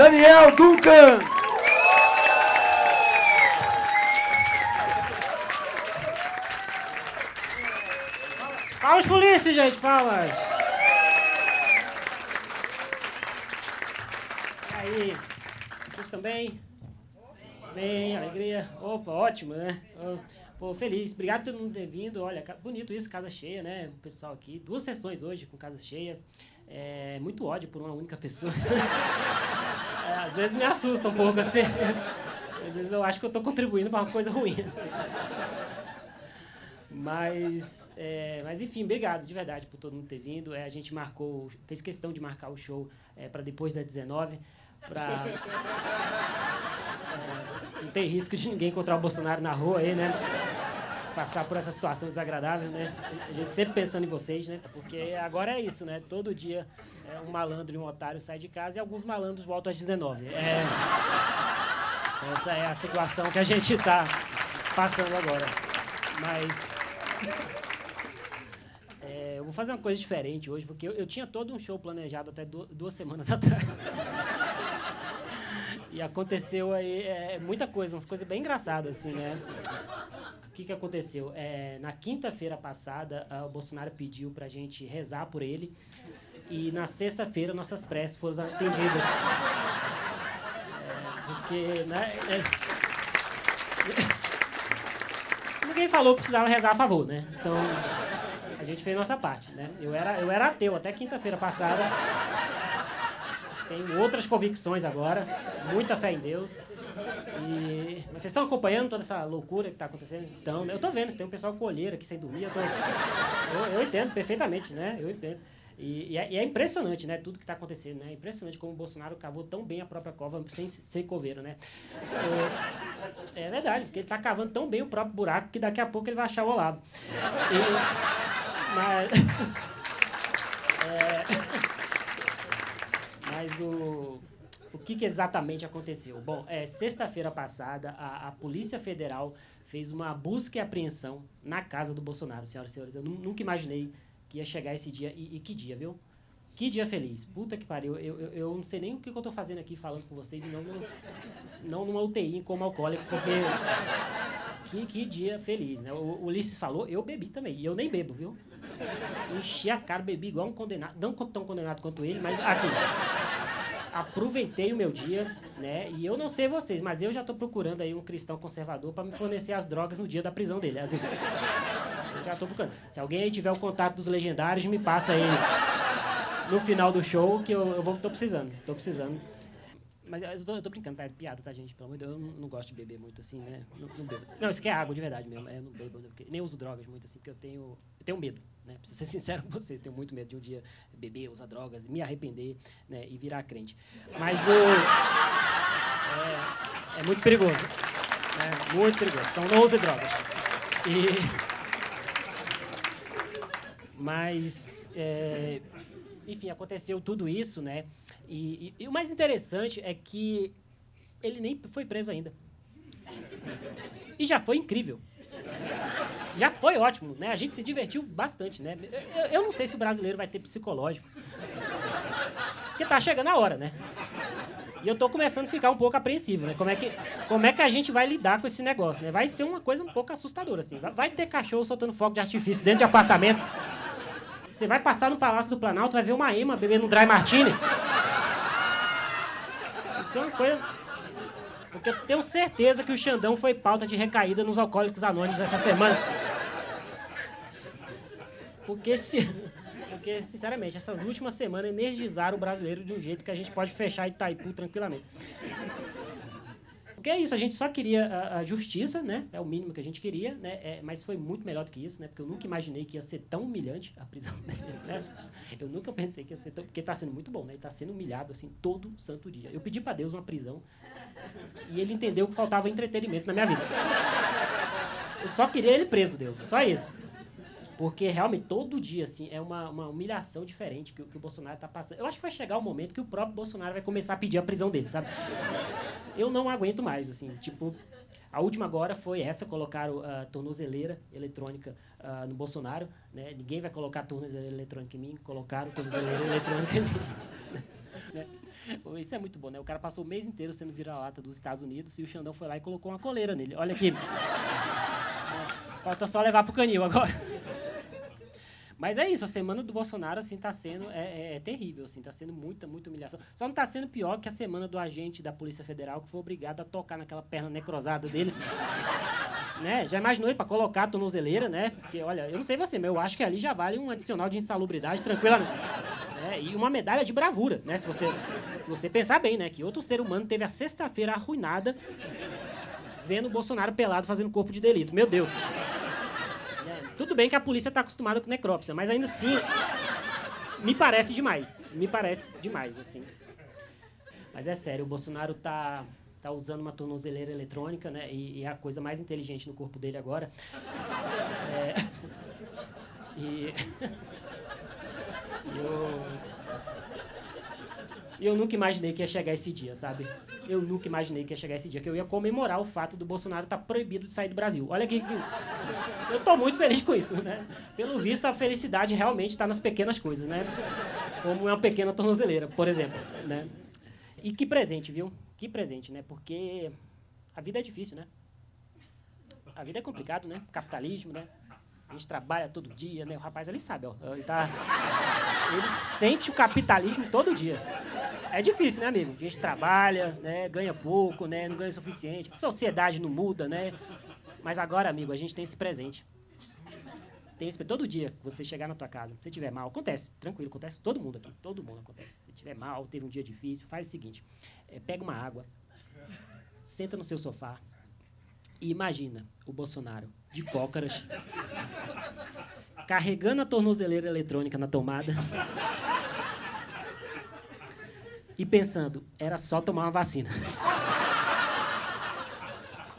Daniel Duncan. Palmas, polícia, gente, palmas. E aí, vocês também? Bem, alegria. Opa, ótimo, né? Pô, feliz. Obrigado por todo mundo ter vindo. Olha, bonito isso, casa cheia, né? O pessoal aqui. 2 sessões hoje com casa cheia. Muito ódio por uma única pessoa. Às vezes me assusta um pouco, assim. Às vezes eu acho que eu tô contribuindo para uma coisa ruim, assim. Mas, enfim, obrigado de verdade por todo mundo ter vindo. A gente fez questão de marcar o show para depois das 19, para não ter risco de ninguém encontrar o Bolsonaro na rua aí, né? Passar por essa situação desagradável, né? A gente sempre pensando em vocês, né? Porque agora é isso, né? Todo dia um malandro e um otário saem de casa e alguns malandros voltam às 19. Essa é a situação que a gente está passando agora. Mas eu vou fazer uma coisa diferente hoje, porque eu tinha todo um show planejado até 2 semanas atrás. E aconteceu aí muita coisa, umas coisas bem engraçadas, assim, né? O que aconteceu? Na quinta-feira passada, o Bolsonaro pediu pra gente rezar por ele. E na sexta-feira, nossas preces foram atendidas. Porque, né? Ninguém falou que precisava rezar a favor, né? Então, a gente fez nossa parte, né? Eu era ateu até quinta-feira passada. Tenho outras convicções agora, muita fé em Deus. Mas vocês estão acompanhando toda essa loucura que está acontecendo? Então, eu estou vendo, tem um pessoal com olheira aqui sem dormir. Eu entendo perfeitamente, né? Eu entendo. E é impressionante, né? Tudo que está acontecendo, né? É impressionante como o Bolsonaro cavou tão bem a própria cova sem ser coveiro, né? É verdade, porque ele está cavando tão bem o próprio buraco que daqui a pouco ele vai achar o Olavo. Mas o que exatamente aconteceu? Bom, sexta-feira passada, a Polícia Federal fez uma busca e apreensão na casa do Bolsonaro, senhoras e senhores. Eu nunca imaginei que ia chegar esse dia. E que dia, viu? Que dia feliz. Puta que pariu. Eu não sei nem o que eu tô fazendo aqui falando com vocês e não numa UTI como alcoólico, porque... Que dia feliz, né? O Ulisses falou, eu bebi também. E eu nem bebo, viu? Enchi a cara, bebi igual um condenado. Não tão condenado quanto ele, mas assim... Aproveitei o meu dia, né? E eu não sei vocês, mas eu já tô procurando aí um cristão conservador para me fornecer as drogas no dia da prisão dele. Assim, eu já tô procurando. Se alguém aí tiver o contato dos legendários, me passa aí no final do show, que eu tô precisando. Tô precisando. Mas eu tô brincando, tá? É piada, tá, gente? Pelo amor de Deus, eu não gosto de beber muito assim, né? Não bebo. Não, isso aqui é água de verdade mesmo. Eu não bebo, nem uso drogas muito assim, porque eu tenho medo, né? Preciso ser sincero com você, eu tenho muito medo de um dia beber, usar drogas, me arrepender, né? E virar crente. Mas é muito perigoso. É muito perigoso. Então não use drogas. Mas, enfim, aconteceu tudo isso, né? E o mais interessante é que ele nem foi preso ainda. E já foi incrível. Já foi ótimo, né? A gente se divertiu bastante, né? Eu não sei se o brasileiro vai ter psicológico. Porque tá chegando a hora, né? E eu tô começando a ficar um pouco apreensivo, né? Como é que a gente vai lidar com esse negócio, né? Vai ser uma coisa um pouco assustadora, assim. Vai ter cachorro soltando fogo de artifício dentro de apartamento. Você vai passar no Palácio do Planalto, vai ver uma ema bebendo um dry martini. Isso é uma coisa... Porque eu tenho certeza que o Xandão foi pauta de recaída nos Alcoólicos Anônimos essa semana. Porque, sinceramente, essas últimas semanas energizaram o brasileiro de um jeito que a gente pode fechar Itaipu tranquilamente. Porque é isso, a gente só queria a justiça, né? É o mínimo que a gente queria, né? Mas foi muito melhor do que isso, né? Porque eu nunca imaginei que ia ser tão humilhante a prisão dele, né? Eu nunca pensei que ia ser tão... Porque tá sendo muito bom, né? Ele tá sendo humilhado, assim, todo santo dia. Eu pedi pra Deus uma prisão e ele entendeu que faltava entretenimento na minha vida. Eu só queria ele preso, Deus. Só isso. Porque realmente todo dia assim, é uma humilhação diferente que o Bolsonaro está passando. Eu acho que vai chegar o momento que o próprio Bolsonaro vai começar a pedir a prisão dele, sabe? Eu não aguento mais, assim, tipo... A última agora foi essa, colocaram a tornozeleira eletrônica no Bolsonaro, né? Ninguém vai colocar tornozeleira eletrônica em mim, colocaram tornozeleira eletrônica em mim. Né? Isso é muito bom, né? O cara passou o mês inteiro sendo vira-lata dos Estados Unidos e o Xandão foi lá e colocou uma coleira nele. Olha aqui. Falta só levar pro canil agora. Mas é isso, a semana do Bolsonaro, assim, tá sendo terrível, assim, tá sendo muita humilhação. Só não tá sendo pior que a semana do agente da Polícia Federal que foi obrigado a tocar naquela perna necrosada dele. Né? Já imaginou ele pra colocar a tornozeleira, né? Porque, olha, eu não sei você, mas eu acho que ali já vale um adicional de insalubridade tranquilamente. E uma medalha de bravura, né? Se você pensar bem, né? Que outro ser humano teve a sexta-feira arruinada vendo o Bolsonaro pelado fazendo corpo de delito. Meu Deus. Tudo bem que a polícia está acostumada com necrópsia, mas ainda assim, me parece demais. Me parece demais, assim. Mas é sério, o Bolsonaro tá usando uma tornozeleira eletrônica, né? E é a coisa mais inteligente no corpo dele agora. Eu nunca imaginei que ia chegar esse dia, sabe? Eu nunca imaginei que ia chegar esse dia, que eu ia comemorar o fato do Bolsonaro estar proibido de sair do Brasil. Olha que eu tô muito feliz com isso, né? Pelo visto, a felicidade realmente está nas pequenas coisas, né? Como é uma pequena tornozeleira, por exemplo, né? E que presente, viu? Que presente, né? Porque a vida é difícil, né? A vida é complicado, né? Capitalismo, né? A gente trabalha todo dia, né? O rapaz ali sabe, ó. Ele sente o capitalismo todo dia. É difícil, né, amigo? A gente trabalha, né? Ganha pouco, né? Não ganha o suficiente. A sociedade não muda, né? Mas agora, amigo, a gente tem esse presente. Tem esse todo dia que você chegar na tua casa, se estiver mal, acontece, tranquilo, acontece todo mundo aqui, todo mundo acontece. Se estiver mal, teve um dia difícil, faz o seguinte, pega uma água, senta no seu sofá e imagina o Bolsonaro de cócaras, carregando a tornozeleira eletrônica na tomada e pensando, era só tomar uma vacina.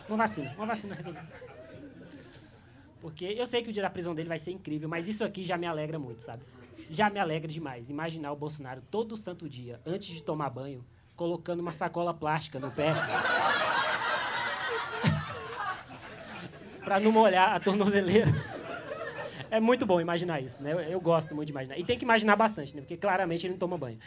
Uma vacina resolvida. Porque eu sei que o dia da prisão dele vai ser incrível, mas isso aqui já me alegra muito, sabe? Já me alegra demais. Imaginar o Bolsonaro todo santo dia, antes de tomar banho, colocando uma sacola plástica no pé para não molhar a tornozeleira. É muito bom imaginar isso, né? Eu gosto muito de imaginar. E tem que imaginar bastante, né? Porque claramente ele não toma banho.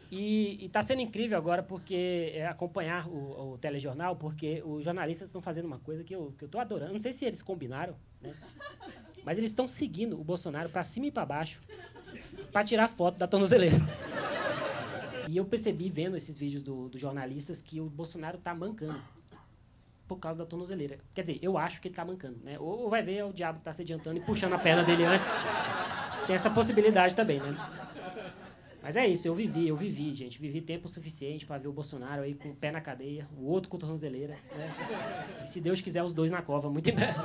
E tá sendo incrível agora porque acompanhar o telejornal, porque os jornalistas estão fazendo uma coisa que eu tô adorando. Não sei se eles combinaram, né? Mas eles estão seguindo o Bolsonaro para cima e para baixo para tirar foto da tornozeleira. E eu percebi, vendo esses vídeos dos jornalistas, que o Bolsonaro tá mancando por causa da tornozeleira. Quer dizer, eu acho que ele tá mancando, né? Ou vai ver, é o diabo que tá se adiantando e puxando a perna dele antes. Tem essa possibilidade também, né? Mas é isso, eu vivi, gente. Vivi tempo suficiente para ver o Bolsonaro aí com o pé na cadeia, o outro com tornozeleira, né? E se Deus quiser, os dois na cova, muito em breve.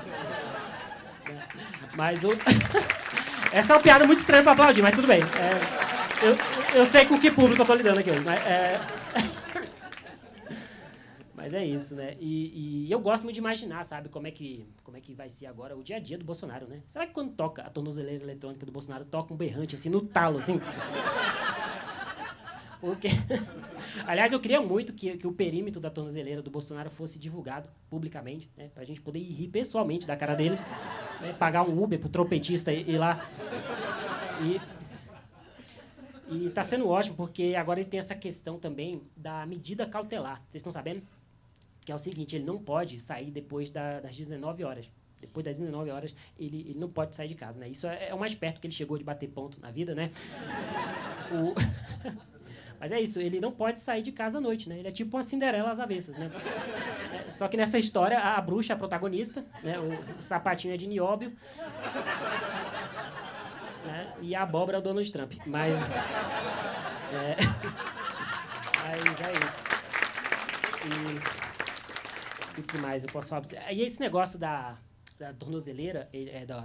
Mas essa é uma piada muito estranha para aplaudir, mas tudo bem. Eu sei com que público eu tô lidando aqui hoje, mas é isso, né? E eu gosto muito de imaginar, sabe, como é que vai ser agora o dia a dia do Bolsonaro, né? Será que quando toca a tornozeleira eletrônica do Bolsonaro, toca um berrante, assim, no talo, assim? Porque... Aliás, eu queria muito que o perímetro da tornozeleira do Bolsonaro fosse divulgado publicamente, né? Pra gente poder rir pessoalmente da cara dele, né? Pagar um Uber pro trompetista ir lá. E tá sendo ótimo, porque agora ele tem essa questão também da medida cautelar. Vocês estão sabendo? Que é o seguinte, ele não pode sair depois das 19 horas. Depois das 19 horas, ele não pode sair de casa, né? Isso é o mais perto que ele chegou de bater ponto na vida, né? Mas é isso, ele não pode sair de casa à noite, né? Ele é tipo uma Cinderela às avessas, né? Só que nessa história, a bruxa é a protagonista, né? O sapatinho é de nióbio. Né? E a abóbora é o Donald Trump. Mas é isso. E o que mais eu posso falar pra você? E esse negócio da tornozeleira,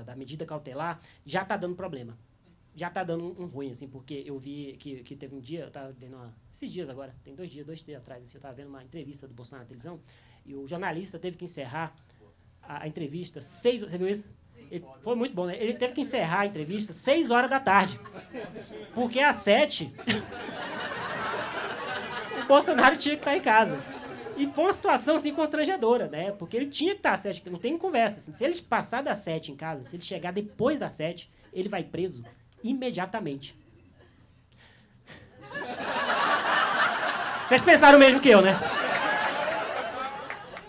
da medida cautelar, já tá dando problema. Já tá dando um ruim, assim, porque eu vi que teve um dia, eu tava vendo esses dias agora, tem 2 dias atrás, assim, eu tava vendo uma entrevista do Bolsonaro na televisão, e o jornalista teve que encerrar a entrevista 6 horas, você viu isso? Foi muito bom, né? Ele teve que encerrar a entrevista 6 horas da tarde, porque às 7 o Bolsonaro tinha que estar em casa. E foi uma situação, assim, constrangedora, né? Porque ele tinha que estar às 7, não tem conversa. Assim. Se ele passar das 7 em casa, se ele chegar depois das 7, ele vai preso imediatamente. Vocês pensaram mesmo que eu, né?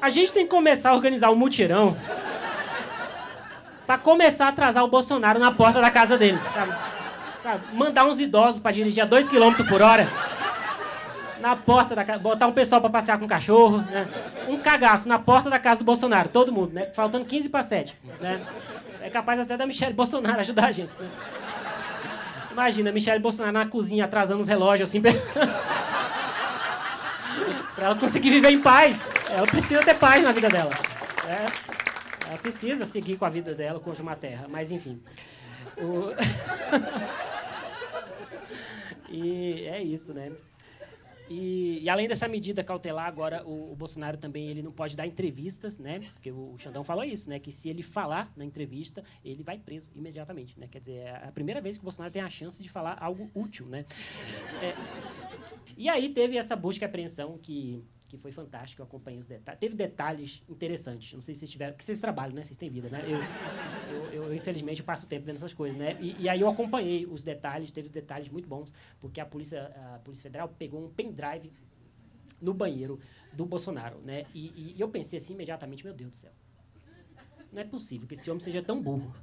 A gente tem que começar a organizar um mutirão pra começar a atrasar o Bolsonaro na porta da casa dele, sabe? Mandar uns idosos pra dirigir a 2 km por hora na porta da casa, botar um pessoal pra passear com o cachorro, né? Um cagaço na porta da casa do Bolsonaro, todo mundo, né? Faltando 15 para 7, né? É capaz até da Michelle Bolsonaro ajudar a gente, né? Imagina, a Michelle Bolsonaro na cozinha atrasando os relógios assim pra ela conseguir viver em paz. Ela precisa ter paz na vida dela. Ela precisa seguir com a vida dela, com uma terra, mas enfim. E é isso, né? E além dessa medida cautelar, agora o Bolsonaro também ele não pode dar entrevistas, né? Porque o Xandão falou isso, né? Que se ele falar na entrevista, ele vai preso imediatamente, né? Quer dizer, é a primeira vez que o Bolsonaro tem a chance de falar algo útil, né? E aí teve essa busca e apreensão que foi fantástica, eu acompanhei os detalhes. Teve detalhes interessantes, não sei se vocês tiveram, porque vocês trabalham, né? Vocês têm vida, né? Eu infelizmente, passo tempo vendo essas coisas, né? E aí eu acompanhei os detalhes, teve detalhes muito bons, porque a Polícia Federal pegou um pendrive no banheiro do Bolsonaro, né? E eu pensei assim imediatamente, meu Deus do céu, não é possível que esse homem seja tão burro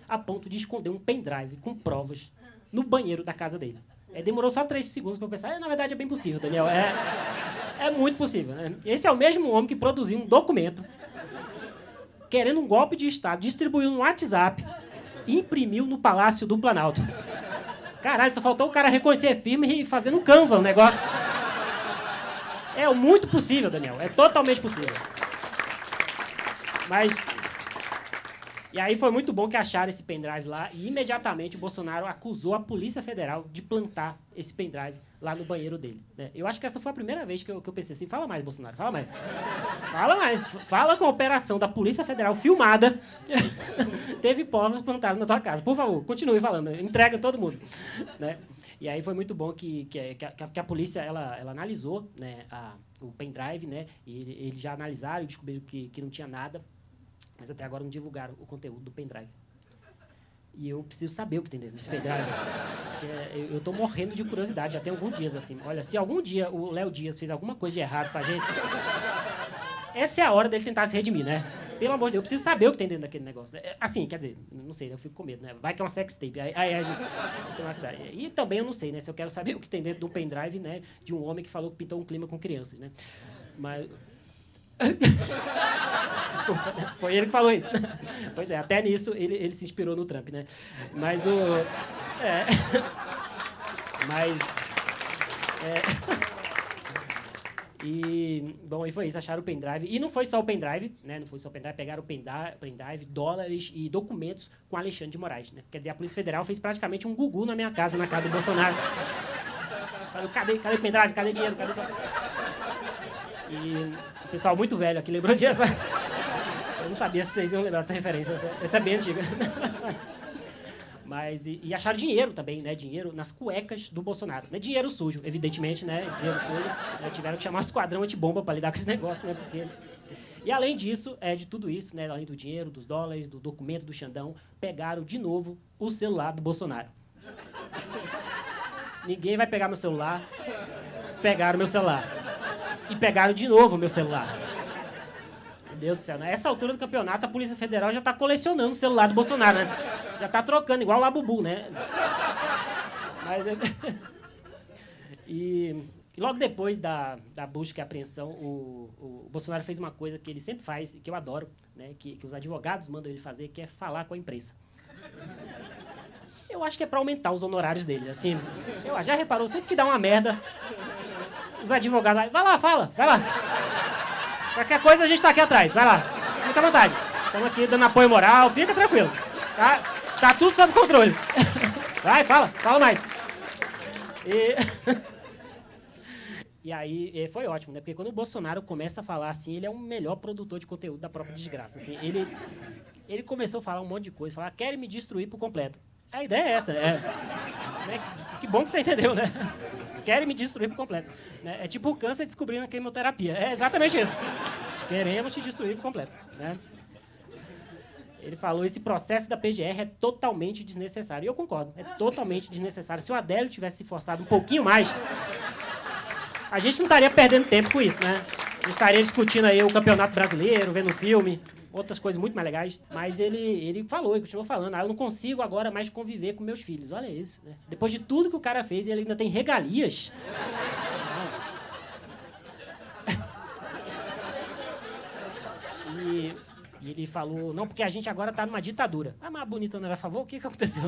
a ponto de esconder um pendrive com provas no banheiro da casa dele. Demorou só 3 segundos para eu pensar. Na verdade, é bem possível, Daniel. É muito possível, né? Esse é o mesmo homem que produziu um documento querendo um golpe de Estado, distribuiu no WhatsApp e imprimiu no Palácio do Planalto. Caralho, só faltou o cara reconhecer firme e fazer no Canva o negócio. É muito possível, Daniel. É totalmente possível. Mas... E aí foi muito bom que acharam esse pendrive lá e imediatamente o Bolsonaro acusou a Polícia Federal de plantar esse pendrive lá no banheiro dele, né? Eu acho que essa foi a primeira vez que eu pensei assim, fala mais, Bolsonaro, fala mais. Fala mais, fala com a operação da Polícia Federal filmada teve provas plantadas na tua casa. Por favor, continue falando, entrega todo mundo, né? E aí foi muito bom que a polícia ela analisou, né, o pendrive, né? E eles já analisaram e descobriram que não tinha nada. Mas até agora não divulgaram o conteúdo do pendrive. E eu preciso saber o que tem dentro desse pendrive. Porque eu tô morrendo de curiosidade, já tem alguns dias assim. Olha, se algum dia o Léo Dias fez alguma coisa de errado pra gente, essa é a hora dele tentar se redimir, né? Pelo amor de Deus, eu preciso saber o que tem dentro daquele negócio. Assim, quer dizer, não sei, eu fico com medo, né? Vai que é uma sex tape. Aí a gente... E também eu não sei, né? Se eu quero saber o que tem dentro de um pendrive, né? De um homem que falou que pintou um clima com crianças, né? Mas... Desculpa, foi ele que falou isso. Pois é, até nisso ele se inspirou no Trump, né? Mas E, bom, e foi isso, acharam o pendrive. E não foi só o pendrive, né? Não foi só o pendrive, pegaram o pendrive, dólares e documentos com Alexandre de Moraes, né? Quer dizer, a Polícia Federal fez praticamente um gugu na minha casa, na casa do Bolsonaro. Falei, cadê o pendrive? Cadê dinheiro? Cadê dólar? E o pessoal muito velho aqui lembrou disso. Eu não sabia se vocês iam lembrar dessa referência. Essa é bem antiga. Mas, e acharam dinheiro também, né? Dinheiro nas cuecas do Bolsonaro. Não é dinheiro sujo, evidentemente, né? Dinheiro sujo. Né? Tiveram que chamar o esquadrão antibomba para lidar com esse negócio, né? Porque... E além disso, de tudo isso, né? Além do dinheiro, dos dólares, do documento do Xandão, pegaram de novo o celular do Bolsonaro. Ninguém vai pegar meu celular. Pegaram meu celular. E pegaram de novo o meu celular. Meu Deus do céu. Nessa altura do campeonato, a Polícia Federal já está colecionando o celular do Bolsonaro, né? Já está trocando, igual o Labubu, né? Mas, e logo depois da busca e apreensão, o Bolsonaro fez uma coisa que ele sempre faz, que eu adoro, né? Que os advogados mandam ele fazer, que é falar com a imprensa. Eu acho que é para aumentar os honorários dele. Assim, já reparou? Sempre que dá uma merda... Os advogados, vai lá, fala, vai lá. Qualquer coisa a gente tá aqui atrás, vai lá. Fica à vontade. Estamos aqui dando apoio moral, fica tranquilo. Tá tudo sob controle. Vai, fala mais. E aí foi ótimo, né? Porque quando o Bolsonaro começa a falar assim, ele é o melhor produtor de conteúdo da própria desgraça. Assim, ele começou a falar um monte de coisa, falar, querem me destruir por completo. A ideia é essa, que bom que você entendeu, né? Querem me destruir por completo. Né? É tipo o câncer descobrindo a quimioterapia. É exatamente isso. Queremos te destruir por completo. Né? Ele falou, esse processo da PGR é totalmente desnecessário. E eu concordo, é totalmente desnecessário. Se o Adélio tivesse se forçado um pouquinho mais, a gente não estaria perdendo tempo com isso, né? A gente estaria discutindo aí o Campeonato Brasileiro, vendo filme, outras coisas muito mais legais. Mas ele falou e continuou falando. Eu não consigo agora mais conviver com meus filhos. Olha isso, né? Depois de tudo que o cara fez, ele ainda tem regalias. E ele falou, não, porque a gente agora tá numa ditadura. Mas a bonita não era a favor? O que aconteceu?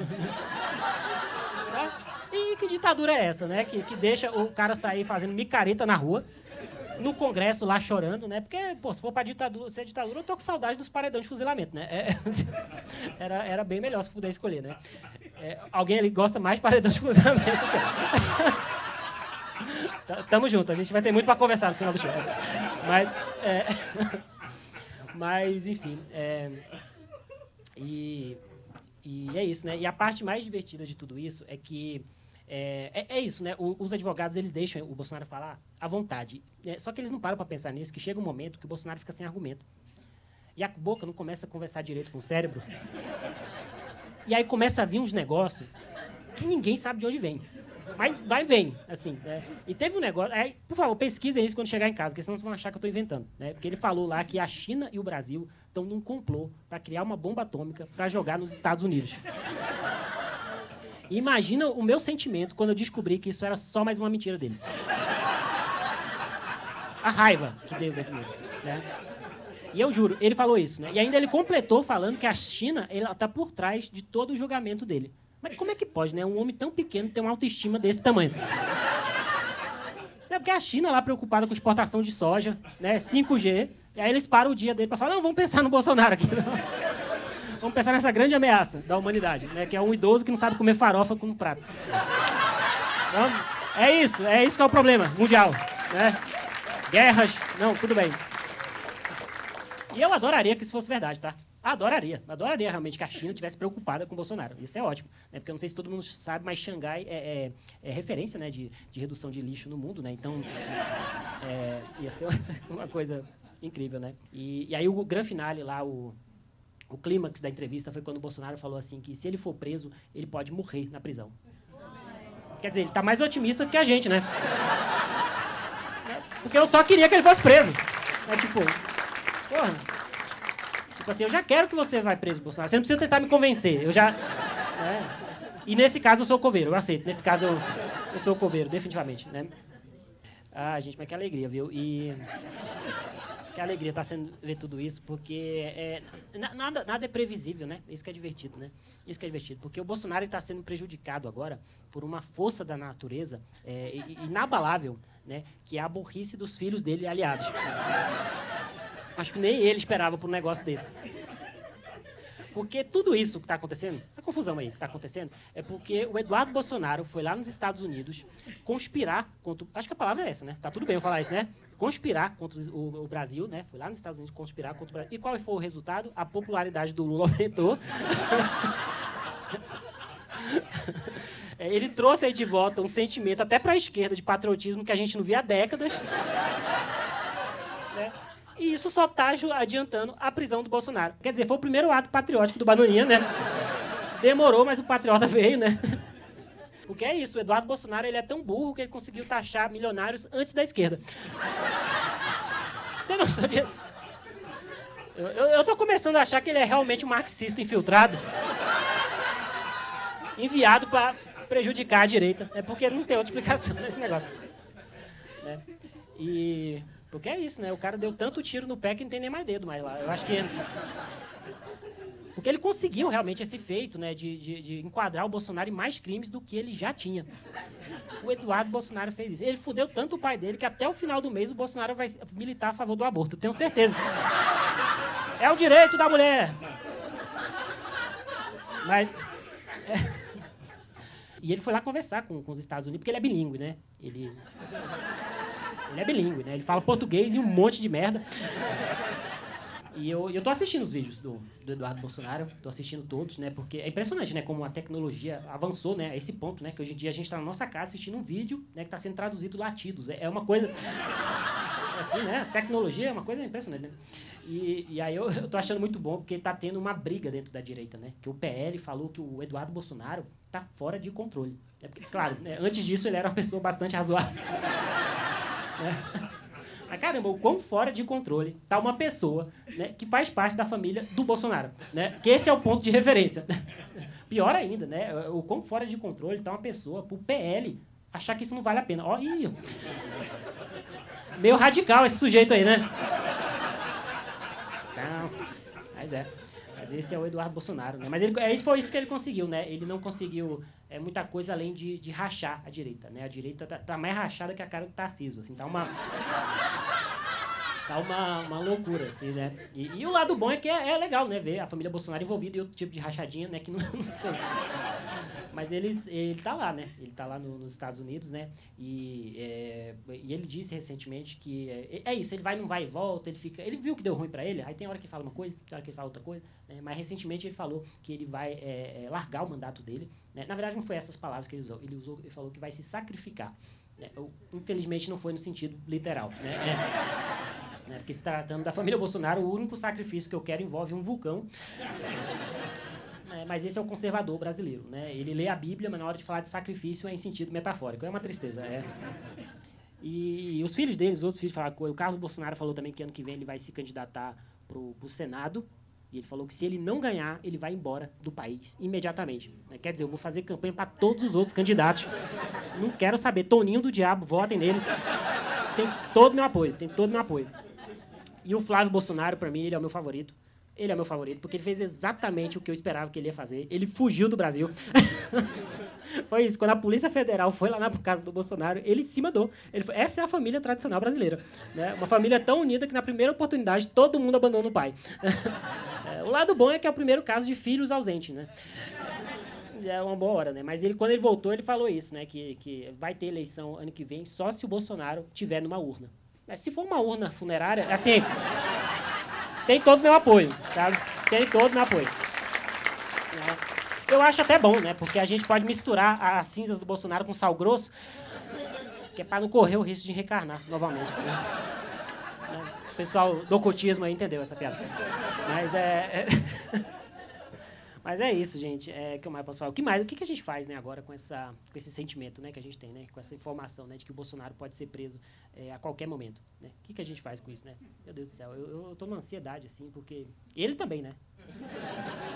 E que ditadura é essa, né? Que deixa o cara sair fazendo micareta na rua, no Congresso lá chorando, né? Porque, pô, se for pra ditadura, ser ditadura, eu tô com saudade dos paredões de fuzilamento, né? Era bem melhor se puder escolher, né? Alguém ali gosta mais de paredão de fuzilamento. Tamo junto, a gente vai ter muito pra conversar no final do show. Mas enfim, e é isso, né? E a parte mais divertida de tudo isso é que é isso, né? Os advogados, eles deixam o Bolsonaro falar à vontade. Só que eles não param para pensar nisso, que chega um momento que o Bolsonaro fica sem argumento. E a boca não começa a conversar direito com o cérebro. E aí começa a vir uns negócios que ninguém sabe de onde vem. Mas vem, assim. E teve um negócio... Aí, por favor, pesquisem isso quando chegar em casa, porque senão vocês vão achar que eu estou inventando. Né? Porque ele falou lá que a China e o Brasil estão num complô para criar uma bomba atômica para jogar nos Estados Unidos. E imagina o meu sentimento quando eu descobri que isso era só mais uma mentira dele. A raiva que deu dentro dele. Né? E eu juro, ele falou isso. Né? E ainda ele completou falando que a China está por trás de todo o julgamento dele. Mas como é que pode, né? Um homem tão pequeno ter uma autoestima desse tamanho? Porque a China lá preocupada com exportação de soja, né? 5G, e aí eles param o dia dele para falar, não, vamos pensar no Bolsonaro aqui. Vamos pensar nessa grande ameaça da humanidade, né? Que é um idoso que não sabe comer farofa com um prato. Então, é isso que é o problema mundial, né? Guerras, não, tudo bem. E eu adoraria que isso fosse verdade, tá? Adoraria realmente que a China estivesse preocupada com o Bolsonaro. Isso é ótimo, né? Porque eu não sei se todo mundo sabe, mas Xangai é referência, né, de redução de lixo no mundo, né? Então, ia ser uma coisa incrível, né? E aí o grande finale lá, o clímax da entrevista foi quando o Bolsonaro falou assim que se ele for preso, ele pode morrer na prisão. Quer dizer, ele está mais otimista que a gente, né? Porque eu só queria que ele fosse preso. Tipo, porra... Tipo assim, eu já quero que você vá preso, Bolsonaro. Você não precisa tentar me convencer. Eu já... E nesse caso eu sou o coveiro, eu aceito. Nesse caso eu sou o coveiro, definitivamente, né? Ah, gente, mas que alegria, viu? E... Que alegria estar sendo ver tudo isso, porque nada é previsível, né? Isso que é divertido, né? Isso que é divertido, porque o Bolsonaro está sendo prejudicado agora por uma força da natureza inabalável, né? Que é a burrice dos filhos dele aliados. Acho que nem ele esperava por um negócio desse. Porque tudo isso que está acontecendo, essa confusão aí que está acontecendo, é porque o Eduardo Bolsonaro foi lá nos Estados Unidos conspirar contra... Acho que a palavra é essa, né? Tá tudo bem eu falar isso, né? Conspirar contra o Brasil, né? Foi lá nos Estados Unidos conspirar contra o Brasil. E qual foi o resultado? A popularidade do Lula aumentou. Ele trouxe aí de volta um sentimento até para a esquerda de patriotismo que a gente não via há décadas. Né? E isso só está adiantando a prisão do Bolsonaro. Quer dizer, foi o primeiro ato patriótico do Bananinha, né? Demorou, mas o patriota veio, né? Porque é isso, o Eduardo Bolsonaro ele é tão burro que ele conseguiu taxar milionários antes da esquerda. Tem noção disso? Eu tô começando a achar que ele é realmente um marxista infiltrado. Enviado para prejudicar a direita. É porque não tem outra explicação nesse negócio. Né? E... Porque é isso, né? O cara deu tanto tiro no pé que não tem nem mais dedo mais lá. Eu acho que... Porque ele conseguiu realmente esse feito, né? De enquadrar o Bolsonaro em mais crimes do que ele já tinha. O Eduardo Bolsonaro fez isso. Ele fudeu tanto o pai dele que até o final do mês o Bolsonaro vai militar a favor do aborto. Tenho certeza. É o direito da mulher. Mas... E ele foi lá conversar com os Estados Unidos, porque ele é bilíngue, né? Ele é bilíngue, né? Ele fala português e um monte de merda. E eu tô assistindo os vídeos do Eduardo Bolsonaro, tô assistindo todos, né? Porque é impressionante, né? Como a tecnologia avançou, né? A esse ponto, né? Que hoje em dia a gente tá na nossa casa assistindo um vídeo, né? Que tá sendo traduzido latidos. É uma coisa... Assim, né? Tecnologia é uma coisa impressionante, né? E aí eu tô achando muito bom, porque tá tendo uma briga dentro da direita, né? Que o PL falou que o Eduardo Bolsonaro tá fora de controle. Porque, claro, né? Antes disso ele era uma pessoa bastante razoável. Né? Mas, caramba, o quão fora de controle tá uma pessoa, né, que faz parte da família do Bolsonaro, né? Que esse é o ponto de referência. Pior ainda, né? O quão fora de controle tá uma pessoa, pro PL, achar que isso não vale a pena. Ó, ih, meio radical esse sujeito aí, né? Não, mas é. Mas esse é o Eduardo Bolsonaro, né? Mas foi isso que ele conseguiu, né? Ele não conseguiu muita coisa além de rachar a direita, né? A direita tá mais rachada que a cara do Tarcísio, assim. Tá uma loucura, assim, né? E o lado bom é que é legal, né? Ver a família Bolsonaro envolvida em outro tipo de rachadinha, né? Que não sei. Mas ele tá lá, né? Ele tá lá nos Estados Unidos, né? E ele disse recentemente que é isso, ele não vai e volta, ele viu que deu ruim pra ele, aí tem hora que ele fala uma coisa, tem hora que ele fala outra coisa, né? Mas recentemente ele falou que ele vai largar o mandato dele, né? Na verdade não foi essas palavras que ele usou, ele falou que vai se sacrificar, né? Infelizmente não foi no sentido literal, né? Porque se tratando da família Bolsonaro, o único sacrifício que eu quero envolve um vulcão. Mas esse é o conservador brasileiro, né? Ele lê a Bíblia, mas na hora de falar de sacrifício é em sentido metafórico. É uma tristeza. E os filhos deles, os outros filhos, falaram. O Carlos Bolsonaro falou também que ano que vem ele vai se candidatar pro Senado. E ele falou que se ele não ganhar, ele vai embora do país imediatamente. Quer dizer, eu vou fazer campanha para todos os outros candidatos. Não quero saber. Toninho do diabo, votem nele. Tem todo o meu apoio. E o Flávio Bolsonaro, para mim, ele é o meu favorito. Ele é meu favorito, porque ele fez exatamente o que eu esperava que ele ia fazer. Ele fugiu do Brasil. Foi isso. Quando a Polícia Federal foi lá na casa do Bolsonaro, ele se mandou. Essa é a família tradicional brasileira, né? Uma família tão unida que, na primeira oportunidade, todo mundo abandonou o pai. O lado bom é que é o primeiro caso de filhos ausentes, né? É uma boa hora, né? Mas quando ele voltou, ele falou isso, né? Que vai ter eleição ano que vem só se o Bolsonaro tiver numa urna. Mas se for uma urna funerária, assim... Tem todo o meu apoio, sabe? Tem todo o meu apoio. Eu acho até bom, né? Porque a gente pode misturar as cinzas do Bolsonaro com sal grosso, que é para não correr o risco de reencarnar novamente. Né? O pessoal do ocultismo aí entendeu essa piada. Mas é isso, gente. O que eu mais posso falar? O que a gente faz, né, agora com esse sentimento, né, que a gente tem, né, com essa informação, né, de que o Bolsonaro pode ser preso a qualquer momento, né? O que a gente faz com isso, né? Meu Deus do céu, eu tô numa ansiedade, assim, porque... Ele também, né?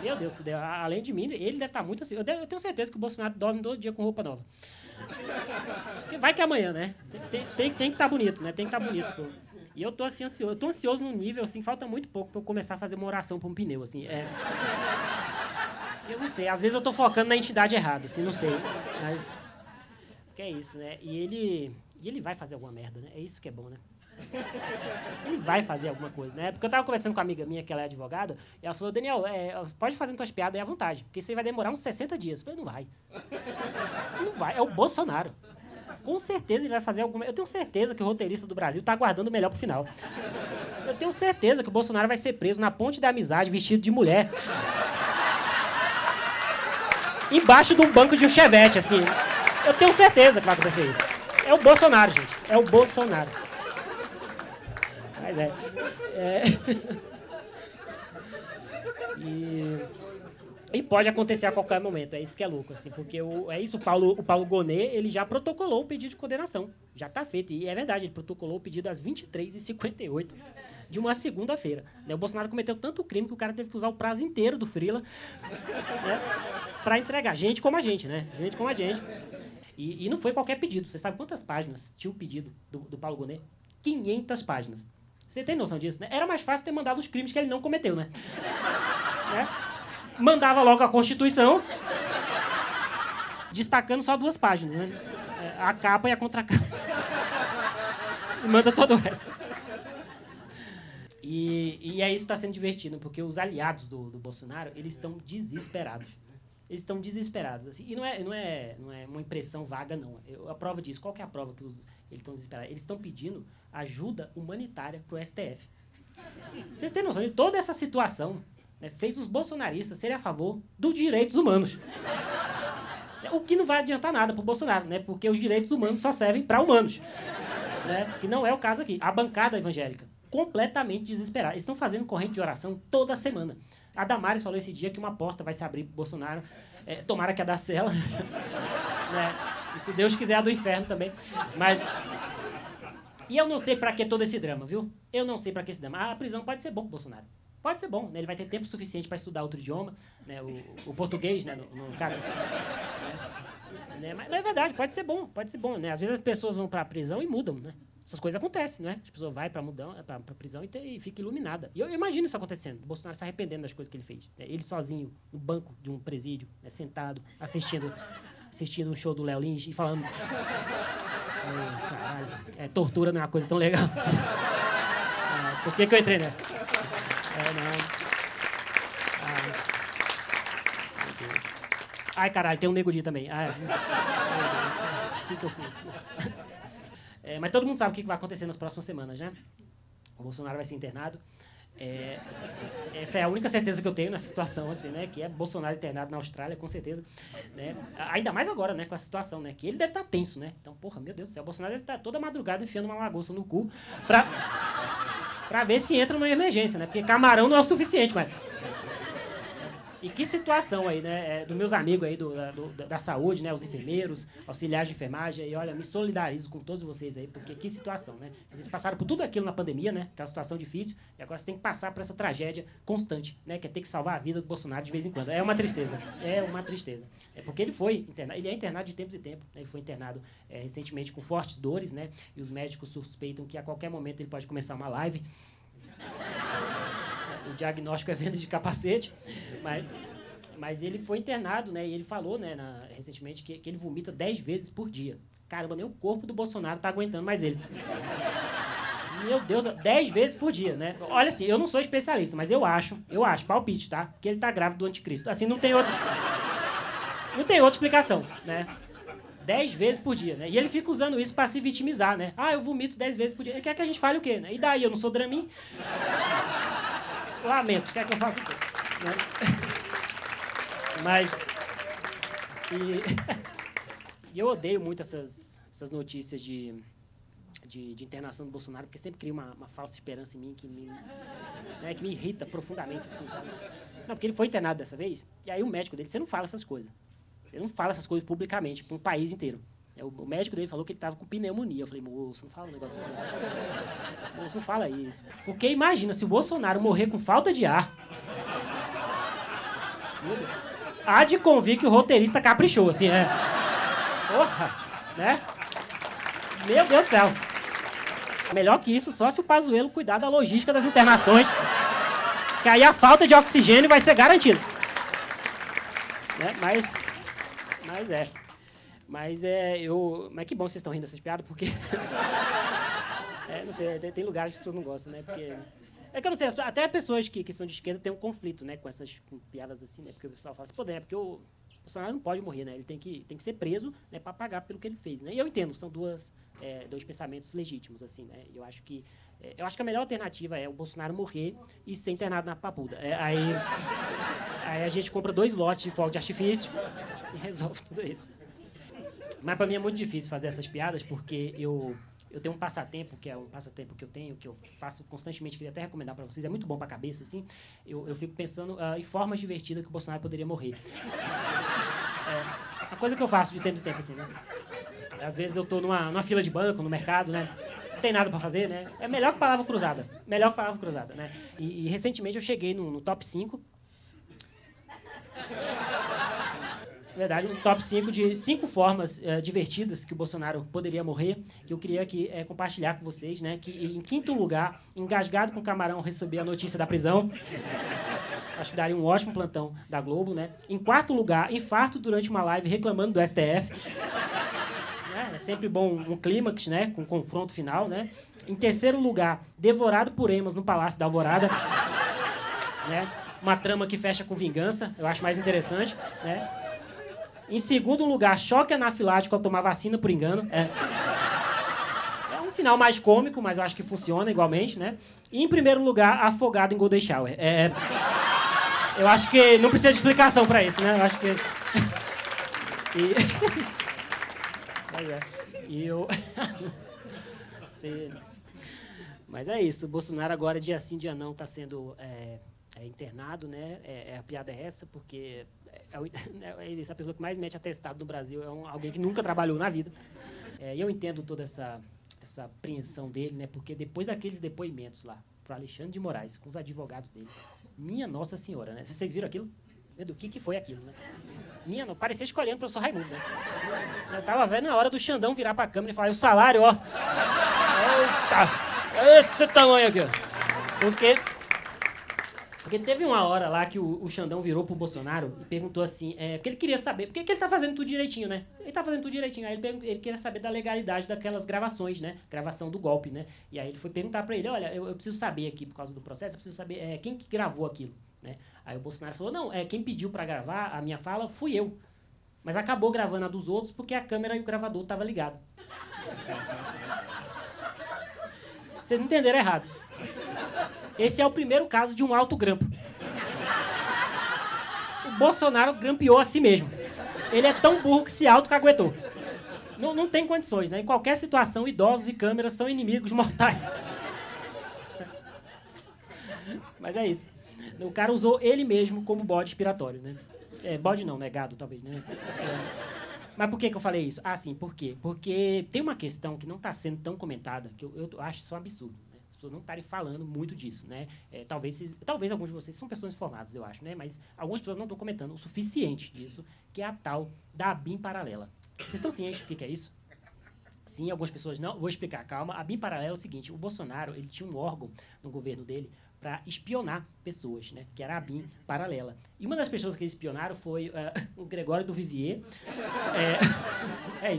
Meu Deus, além de mim, ele deve estar muito assim. Eu tenho certeza que o Bolsonaro dorme todo dia com roupa nova. Porque vai que é amanhã, né? Tem que estar bonito, né? Tem que estar bonito, pô. E eu tô assim, ansioso. Eu tô ansioso num nível, assim, falta muito pouco pra eu começar a fazer uma oração pra um pneu, assim. Eu não sei, às vezes eu tô focando na entidade errada, assim, não sei. Mas. Que é isso, né? E ele vai fazer alguma merda, né? É isso que é bom, né? Ele vai fazer alguma coisa, né? Porque eu tava conversando com uma amiga minha, que ela é advogada, e ela falou, Daniel, pode fazer tuas piadas aí à vontade, porque isso aí vai demorar uns 60 dias. Eu falei, não vai. Não vai, é o Bolsonaro. Com certeza ele vai fazer alguma... Eu tenho certeza que o roteirista do Brasil tá aguardando o melhor pro final. Eu tenho certeza que o Bolsonaro vai ser preso na Ponte da Amizade, vestido de mulher. Embaixo de um banco de um chevette, assim. Eu tenho certeza que vai acontecer isso. É o Bolsonaro, gente. É o Bolsonaro. Mas E pode acontecer a qualquer momento, é isso que é louco, assim, porque o Paulo Gonet, ele já protocolou o pedido de condenação, já está feito, e é verdade, ele protocolou o pedido às 23h58 de uma segunda-feira. O Bolsonaro cometeu tanto crime que o cara teve que usar o prazo inteiro do freela, né, para entregar, gente como a gente, né, gente como a gente. E não foi qualquer pedido, você sabe quantas páginas tinha o pedido do Paulo Gonet? 500 páginas. Você tem noção disso, né? Era mais fácil ter mandado os crimes que ele não cometeu, né? Mandava logo a Constituição, destacando só 2 páginas, né? A capa e a contracapa. E manda todo o resto. E é isso que está sendo divertido, porque os aliados do Bolsonaro, eles estão desesperados. Eles estão desesperados. Assim. E não é uma impressão vaga, não. A prova disso, qual que é a prova que eles estão desesperados? Eles estão pedindo ajuda humanitária para o STF. Vocês têm noção de toda essa situação, né, fez os bolsonaristas serem a favor dos direitos humanos. O que não vai adiantar nada para o Bolsonaro, né, porque os direitos humanos só servem para humanos. Né, que não é o caso aqui. A bancada evangélica, completamente desesperada. Eles estão fazendo corrente de oração toda semana. A Damares falou esse dia que uma porta vai se abrir para o Bolsonaro. Tomara que a da cela. Né, e se Deus quiser, a do inferno também. E eu não sei pra que todo esse drama, viu? Eu não sei pra que esse drama. A prisão pode ser bom pro Bolsonaro. Pode ser bom, né? Ele vai ter tempo suficiente para estudar outro idioma, né? O português, né? No cara, né? Mas é verdade, pode ser bom, né? Às vezes as pessoas vão para a prisão e mudam, né? Essas coisas acontecem, né? As pessoas vão para prisão e fica iluminada. E eu imagino isso acontecendo. O Bolsonaro se arrependendo das coisas que ele fez. Né? Ele sozinho, no banco de um presídio, né? Sentado, assistindo um show do Léo Lins e falando... caralho, tortura não é uma coisa tão legal assim. Por que eu entrei nessa? Não. Meu Deus. Ai, caralho, tem um Nego Di também. O que eu fiz? Mas todo mundo sabe o que vai acontecer nas próximas semanas, né? O Bolsonaro vai ser internado. Essa é a única certeza que eu tenho nessa situação, assim, né? Que é Bolsonaro internado na Austrália, com certeza. Né? Ainda mais agora, né? Com essa situação, né? Que ele deve estar tenso, né? Então, porra, meu Deus do céu, o Bolsonaro deve estar toda madrugada enfiando uma lagosta no cu pra ver se entra numa emergência, né? Porque camarão não é o suficiente, mas... E que situação aí, né? Dos meus amigos aí da saúde, né? Os enfermeiros, auxiliares de enfermagem. E olha, me solidarizo com todos vocês aí, porque que situação, né? Vocês passaram por tudo aquilo na pandemia, né? Aquela situação difícil. E agora você tem que passar por essa tragédia constante, né? Que é ter que salvar a vida do Bolsonaro de vez em quando. É uma tristeza. É uma tristeza. É porque ele foi internado. Ele é internado de tempos em tempos. Né? Ele foi internado recentemente com fortes dores, né? E os médicos suspeitam que a qualquer momento ele pode começar uma live. O diagnóstico é venda de capacete, mas ele foi internado, né? E ele falou, né, recentemente, que ele vomita 10 vezes por dia. Caramba, nem o corpo do Bolsonaro tá aguentando mais ele. Meu Deus, 10 vezes por dia, né? Olha assim, eu não sou especialista, mas eu acho, palpite, tá? Que ele tá grávido do anticristo. Assim, não tem outra explicação, né? 10 vezes por dia, né? E ele fica usando isso pra se vitimizar, né? Eu vomito 10 vezes por dia. Ele quer que a gente fale o quê, né? E daí, eu não sou Dramin? Lamento, quer que eu faça o quê? Né? Mas... E eu odeio muito essas notícias de internação do Bolsonaro, porque sempre cria uma falsa esperança em mim que me irrita profundamente, assim, sabe? Não, porque ele foi internado dessa vez, e aí o médico dele, você não fala essas coisas. Você não fala essas coisas publicamente, para um país inteiro. O médico dele falou que ele estava com pneumonia. Eu falei, moço, não fala um negócio assim. Não. Moço, não fala isso. Porque imagina, se o Bolsonaro morrer com falta de ar... Há de convir que o roteirista caprichou, assim, né? Porra, né? Meu Deus do céu. Melhor que isso, só se o Pazuello cuidar da logística das internações. Que aí a falta de oxigênio vai ser garantida. Né? Mas que bom que vocês estão rindo dessas piadas, porque... não sei, tem lugares que as pessoas não gostam, né? Porque... É que eu não sei, até pessoas que são de esquerda têm um conflito, né? Com piadas assim, né? Porque o pessoal fala assim, pô, é porque o Bolsonaro não pode morrer, né? Ele tem que ser preso, né? Para pagar pelo que ele fez, né? E eu entendo, são dois pensamentos legítimos, assim, né? Eu acho que a melhor alternativa é o Bolsonaro morrer e ser internado na papuda. Aí a gente compra 2 lotes de fogo de artifício e resolve tudo isso. Mas para mim é muito difícil fazer essas piadas, porque eu tenho um passatempo, que é um passatempo que eu tenho, que eu faço constantemente, queria até recomendar para vocês, é muito bom para a cabeça, assim. Eu fico pensando em formas divertidas que o Bolsonaro poderia morrer. Uma coisa que eu faço de tempo em tempo, assim, né? Às vezes eu tô numa fila de banco, no mercado, né? Não tem nada para fazer, né? É melhor que palavra cruzada. Né? E recentemente eu cheguei no top 5. Na verdade, um top 5 de 5 formas divertidas que o Bolsonaro poderia morrer, que eu queria aqui compartilhar com vocês, né? Que, em quinto lugar, engasgado com camarão, receber a notícia da prisão. Acho que daria um ótimo plantão da Globo, né? Em quarto lugar, infarto durante uma live reclamando do STF. É sempre bom um clímax, né? Com confronto final, né? Em terceiro lugar, devorado por emas no Palácio da Alvorada. Né? Uma trama que fecha com vingança, eu acho mais interessante, né? Em segundo lugar, choque anafilático ao tomar vacina por engano. É um final mais cômico, mas eu acho que funciona igualmente, né? E em primeiro lugar, afogado em Golden Shower. Eu acho que não precisa de explicação para isso, né? Eu acho que... Mas é isso. O Bolsonaro agora, dia sim, dia não, está sendo internado, né? A piada é essa, porque... a pessoa que mais mete atestado no Brasil é alguém que nunca trabalhou na vida. E eu entendo toda essa essa apreensão dele, né? Porque depois daqueles depoimentos lá, pro Alexandre de Moraes, com os advogados dele, minha Nossa Senhora, né? Vocês viram aquilo? Do que foi aquilo, né? Parecia escolhendo o professor Raimundo, né? Eu tava vendo na hora do Xandão virar pra câmera e falar, o salário, ó. Eita! É esse tamanho aqui, ó. Porque teve uma hora lá que o Xandão virou pro Bolsonaro e perguntou assim, porque ele queria saber, por que ele tá fazendo tudo direitinho, né? Ele tá fazendo tudo direitinho. Aí ele queria saber da legalidade daquelas gravações, né? Gravação do golpe, né? E aí ele foi perguntar pra ele, olha, eu preciso saber aqui, por causa do processo, eu preciso saber quem que gravou aquilo, né? Aí o Bolsonaro falou, não, quem pediu pra gravar a minha fala fui eu. Mas acabou gravando a dos outros porque a câmera e o gravador estavam ligados. Vocês não entenderam errado. Esse é o primeiro caso de um autogrampo. O Bolsonaro grampeou a si mesmo. Ele é tão burro que se autocaguetou. Não tem condições, né? Em qualquer situação, idosos e câmeras são inimigos mortais. Mas é isso. O cara usou ele mesmo como bode expiratório, né? Bode não, né? Gado, talvez, né? Mas por que eu falei isso? Ah, sim, por quê? Porque tem uma questão que não está sendo tão comentada, que eu acho isso um absurdo. Né? As pessoas não estarem falando muito disso, né? Talvez alguns de vocês são pessoas informadas, eu acho, né? Mas algumas pessoas não estão comentando o suficiente disso, que é a tal da ABIN paralela. Vocês estão cientes do que é isso? Sim, algumas pessoas não. Vou explicar, calma. A ABIN paralela é o seguinte, o Bolsonaro, ele tinha um órgão no governo dele para espionar pessoas, né? Que era a ABIN paralela. E uma das pessoas que eles espionaram foi o Gregório do Vivier.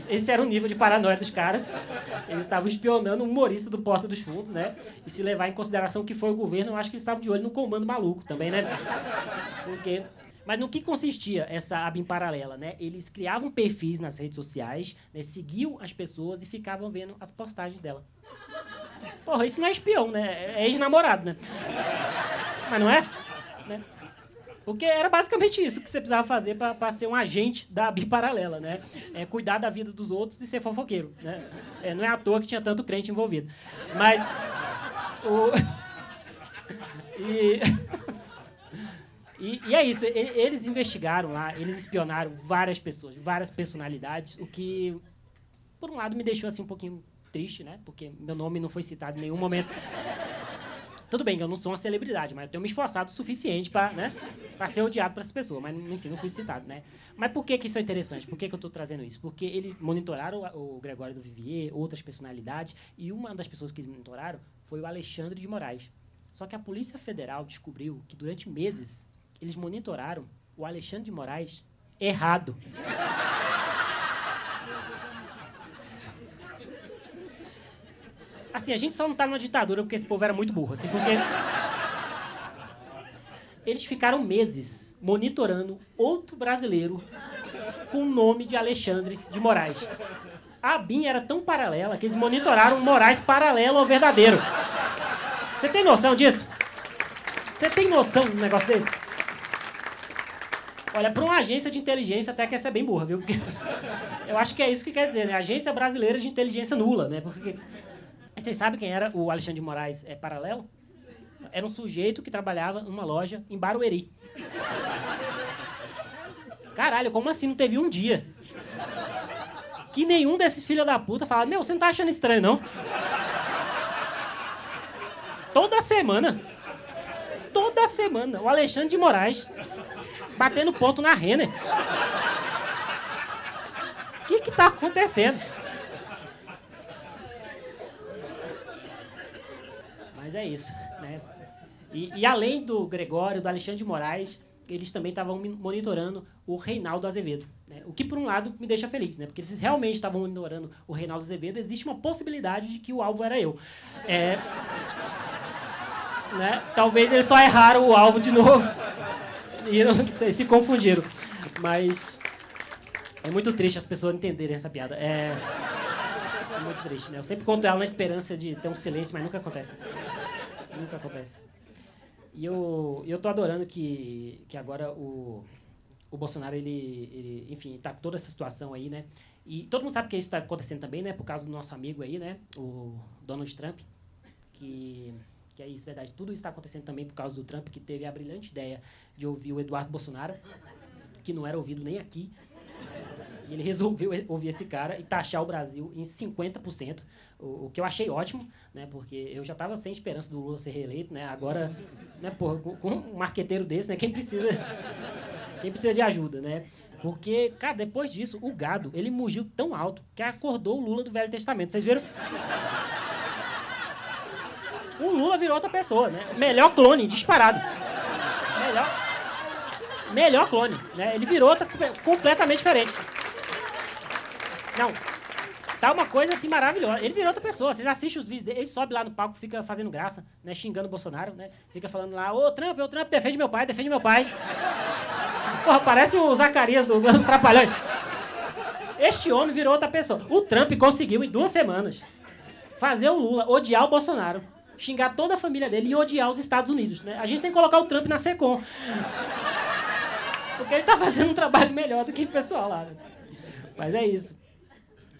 Esse era o nível de paranoia dos caras. Eles estavam espionando um humorista do Porta dos Fundos, né? E se levar em consideração que foi o governo, eu acho que eles estavam de olho no Comando Maluco também, né? Mas no que consistia essa ABIN paralela, né? Eles criavam perfis nas redes sociais, né? Seguiam as pessoas e ficavam vendo as postagens dela. Porra, isso não é espião, né? É ex-namorado, né? Mas não é? Né? Porque era basicamente isso que você precisava fazer para ser um agente da ABIN paralela, né? Cuidar da vida dos outros e ser fofoqueiro, né? Não é à toa que tinha tanto crente envolvido. Mas... E é isso, eles investigaram lá, eles espionaram várias pessoas, várias personalidades, o que, por um lado, me deixou assim um pouquinho triste, né? Porque meu nome não foi citado em nenhum momento. Tudo bem que eu não sou uma celebridade, mas eu tenho me esforçado o suficiente para, né, ser odiado por essas pessoas, mas, enfim, não fui citado, né? Mas por que isso é interessante? Por que eu estou trazendo isso? Porque eles monitoraram o Gregório do Vivier, outras personalidades, e uma das pessoas que eles monitoraram foi o Alexandre de Moraes. Só que a Polícia Federal descobriu que, durante meses, eles monitoraram o Alexandre de Moraes errado. Assim, a gente só não tá numa ditadura porque esse povo era muito burro, assim, porque... Eles ficaram meses monitorando outro brasileiro com o nome de Alexandre de Moraes. A ABIN era tão paralela que eles monitoraram um Moraes paralelo ao verdadeiro. Você tem noção disso? Você tem noção de um negócio desse? Olha, para uma agência de inteligência até que essa é bem burra, viu? Porque eu acho que é isso que quer dizer, né? Agência Brasileira de Inteligência Nula, né? Porque... Vocês sabem quem era o Alexandre de Moraes paralelo? Era um sujeito que trabalhava numa loja em Barueri. Caralho, como assim não teve um dia que nenhum desses filhos da puta fala, meu, você não tá achando estranho, não? Toda semana, o Alexandre de Moraes batendo ponto na Renner. O que tá acontecendo? Mas é isso, né? E além do Gregório, do Alexandre de Moraes, eles também estavam monitorando o Reinaldo Azevedo, né? O que, por um lado, me deixa feliz, né? Porque eles realmente estavam monitorando o Reinaldo Azevedo, existe uma possibilidade de que o alvo era eu. Né? Talvez eles só erraram o alvo de novo e não sei, se confundiram. Mas é muito triste as pessoas entenderem essa piada. É muito triste, né? Eu sempre conto ela na esperança de ter um silêncio, mas nunca acontece. Nunca acontece. E eu tô adorando que agora o Bolsonaro, ele, enfim, tá com toda essa situação aí, né? E todo mundo sabe que isso tá acontecendo também, né? Por causa do nosso amigo aí, né? O Donald Trump, que é isso, verdade. Tudo isso está acontecendo também por causa do Trump, que teve a brilhante ideia de ouvir o Eduardo Bolsonaro, que não era ouvido nem aqui. E ele resolveu ouvir esse cara e taxar o Brasil em 50%, o que eu achei ótimo, né? Porque eu já estava sem esperança do Lula ser reeleito, né? Agora, né, porra, com um marqueteiro desse, né? Quem precisa de ajuda, né? Porque, cara, depois disso, o gado, ele mugiu tão alto que acordou o Lula do Velho Testamento. Vocês viram? O Lula virou outra pessoa, né? Melhor clone, disparado. Melhor clone, né? Ele virou outra, completamente diferente. Não, tá uma coisa assim maravilhosa. Ele virou outra pessoa. Vocês assistem os vídeos dele, ele sobe lá no palco, fica fazendo graça, né? Xingando o Bolsonaro, né? Fica falando lá, ô Trump, defende meu pai, defende meu pai. Porra, parece o Zacarias dos Trapalhões. Este homem virou outra pessoa. O Trump conseguiu, em 2 semanas, fazer o Lula odiar o Bolsonaro, xingar toda a família dele e odiar os Estados Unidos, né? A gente tem que colocar o Trump na SECOM. Porque ele tá fazendo um trabalho melhor do que o pessoal lá, né? Mas é isso.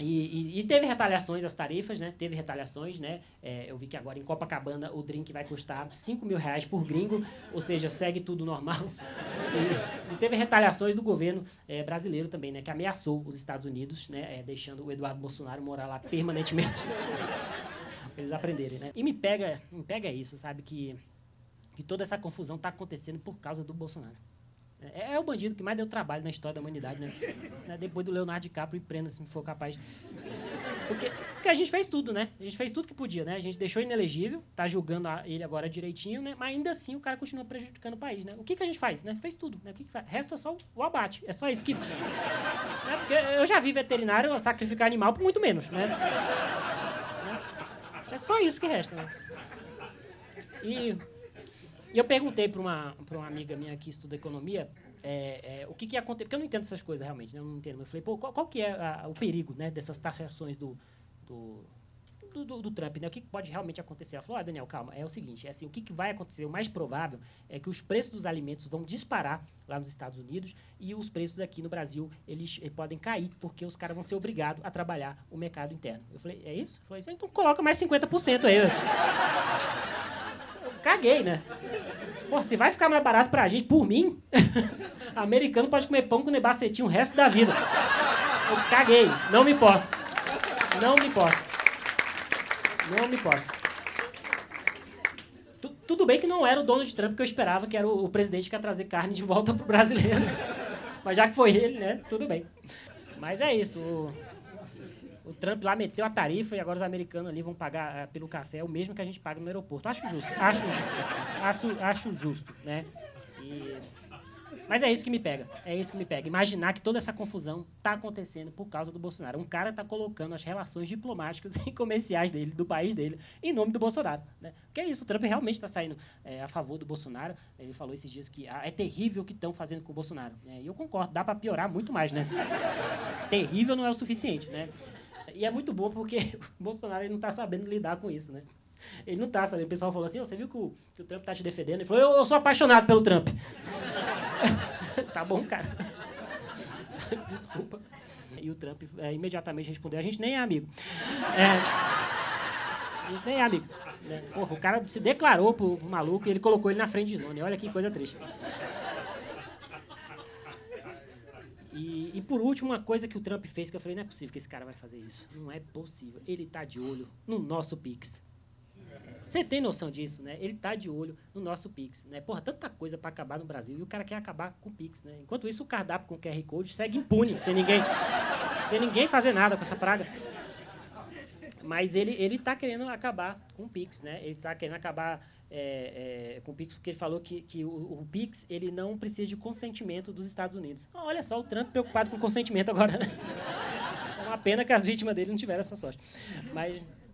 E teve retaliações às tarifas, né? Teve retaliações, né? Eu vi que agora em Copacabana o drink vai custar R$5.000 por gringo, ou seja, segue tudo normal. E teve retaliações do governo brasileiro também, né? Que ameaçou os Estados Unidos, né? Deixando o Eduardo Bolsonaro morar lá permanentemente. Pra eles aprenderem, né? E me pega isso, sabe? Que toda essa confusão tá acontecendo por causa do Bolsonaro. É o bandido que mais deu trabalho na história da humanidade, né? Depois do Leonardo DiCaprio, empreenda se for capaz. Porque a gente fez tudo, né? A gente fez tudo que podia, né? A gente deixou inelegível, tá julgando ele agora direitinho, né? Mas ainda assim o cara continua prejudicando o país, né? O que a gente faz, né? Fez tudo, né? O que faz? Resta só o abate. É só isso que... Porque eu já vi veterinário sacrificar animal por muito menos, né? É só isso que resta, né? E eu perguntei para uma amiga minha que estuda economia o que ia acontecer, porque eu não entendo essas coisas realmente, né? Eu não entendo. Eu falei, pô, qual que é o perigo, né, dessas taxações do Trump, né? O que pode realmente acontecer? Ela falou, Daniel, calma, é o seguinte, assim, o que vai acontecer, o mais provável é que os preços dos alimentos vão disparar lá nos Estados Unidos e os preços aqui no Brasil, eles podem cair, porque os caras vão ser obrigados a trabalhar o mercado interno. Eu falei, é isso? Eu falei, então coloca mais 50% aí. Caguei, né? Pô, se vai ficar mais barato pra gente, por mim, americano pode comer pão com nebacetinho o resto da vida. Eu caguei, não me importa. Não me importa. Tudo bem que não era o Donald Trump que eu esperava, que era o presidente que ia trazer carne de volta pro brasileiro. Mas já que foi ele, né? Tudo bem. Mas é isso. O Trump lá meteu a tarifa e agora os americanos ali vão pagar pelo café o mesmo que a gente paga no aeroporto. Acho justo. Acho justo, né? Mas é isso que me pega. Imaginar que toda essa confusão está acontecendo por causa do Bolsonaro. Um cara está colocando as relações diplomáticas e comerciais dele, do país dele, em nome do Bolsonaro, né? Porque é isso, o Trump realmente está saindo a favor do Bolsonaro. Ele falou esses dias que é terrível o que estão fazendo com o Bolsonaro, né? E eu concordo, dá para piorar muito mais, né? Terrível não é o suficiente, né? E é muito bom porque o Bolsonaro ele não está sabendo lidar com isso, né? Ele não está sabendo. O pessoal falou assim, você viu que o Trump está te defendendo? Ele falou, eu sou apaixonado pelo Trump. Tá bom, cara. Desculpa. E o Trump imediatamente respondeu, a gente nem é amigo. A gente nem é amigo. Né? Porra, o cara se declarou pro maluco e ele colocou ele na friendzone. Olha que coisa triste. E por último, uma coisa que o Trump fez que eu falei, não é possível que esse cara vai fazer isso. Não é possível. Ele tá de olho no nosso Pix. Você tem noção disso, né? Ele tá de olho no nosso Pix, né? Porra, tanta coisa para acabar no Brasil e o cara quer acabar com o Pix, né? Enquanto isso, o cardápio com QR Code segue impune, sem ninguém fazer nada com essa praga. Mas ele tá querendo acabar com o Pix, né? Ele tá querendo acabar com o Pix porque ele falou que o Pix ele não precisa de consentimento dos Estados Unidos. Olha só, o Trump preocupado com consentimento agora. É uma pena que as vítimas dele não tiveram essa sorte.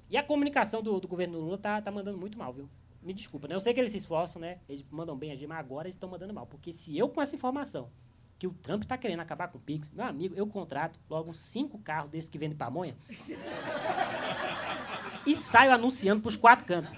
E a comunicação do governo Lula tá mandando muito mal, viu? Me desculpa, né? Eu sei que eles se esforçam, né? Eles mandam bem, mas agora eles estão mandando mal. Porque se eu, com essa informação, que o Trump tá querendo acabar com o Pix, meu amigo, eu contrato logo uns 5 carros desses que vendem pamonha e saio anunciando pros 4 cantos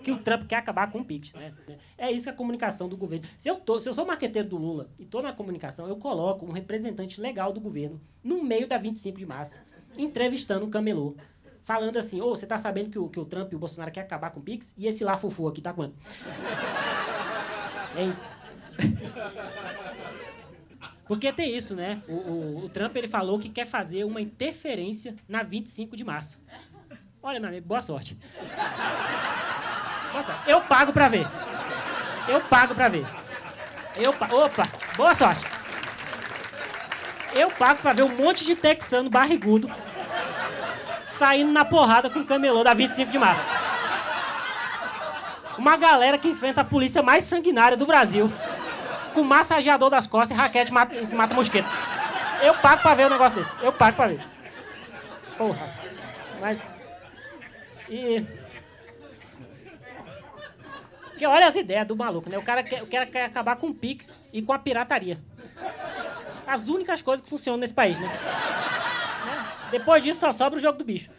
que o Trump quer acabar com o Pix, né? É isso que é a comunicação do governo. Se eu sou marqueteiro do Lula e tô na comunicação, eu coloco um representante legal do governo no meio da 25 de março, entrevistando um camelô, falando assim, você tá sabendo que o Trump e o Bolsonaro querem acabar com o Pix? E esse lá fufu aqui, tá quanto? Hein? Porque tem isso, né? O Trump, ele falou que quer fazer uma interferência na 25 de março. Olha, meu amigo, boa sorte. Boa sorte. Eu pago pra ver. Opa, boa sorte. Eu pago pra ver um monte de texano barrigudo saindo na porrada com o camelô da 25 de março. Uma galera que enfrenta a polícia mais sanguinária do Brasil, com massageador das costas e raquete que mata mosquito. Eu pago pra ver um negócio desse. Eu pago pra ver. Porra. Mas... Porque olha as ideias do maluco, né? O cara quer acabar com o Pix e com a pirataria. As únicas coisas que funcionam nesse país, né? Depois disso só sobra o jogo do bicho.